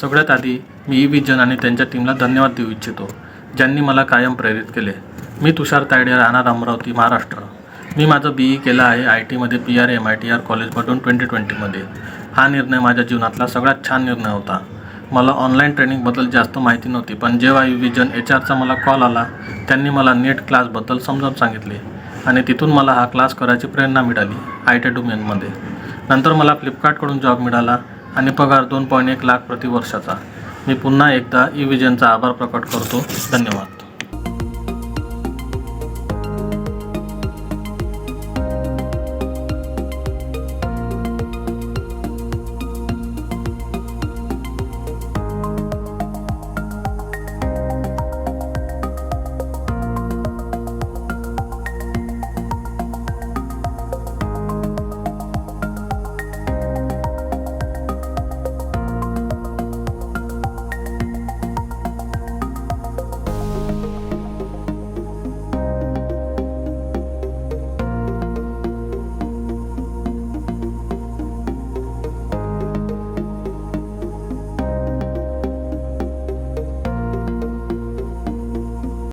सगळ्यात आधी मी इविजन आणि त्यांच्या टीमला धन्यवाद देऊ इच्छितो, ज्यांनी मला कायम प्रेरित केले. मी तुषार तायडे, राहणार अमरावती, महाराष्ट्र. मी माझं BE केलं आहे IT मध्ये PRMITR कॉलेजमधून 2020मध्ये. हा निर्णय माझ्या जीवनातला सगळ्यात छान निर्णय होता. मला ऑनलाईन ट्रेनिंगबद्दल जास्त माहिती नव्हती, पण जेव्हा इविजन HRचा मला कॉल आला, त्यांनी मला नेट क्लासबद्दल समजावून सांगितले आणि तिथून मला हा क्लास करायची प्रेरणा मिळाली IT डोमेनमध्ये. नंतर मला फ्लिपकार्टकडून जॉब मिळाला आणि पगार 2.1 लाख प्रति वर्षाचा. मी पुन्हा एकदा इविजनचा आभार प्रकट करतो. धन्यवाद.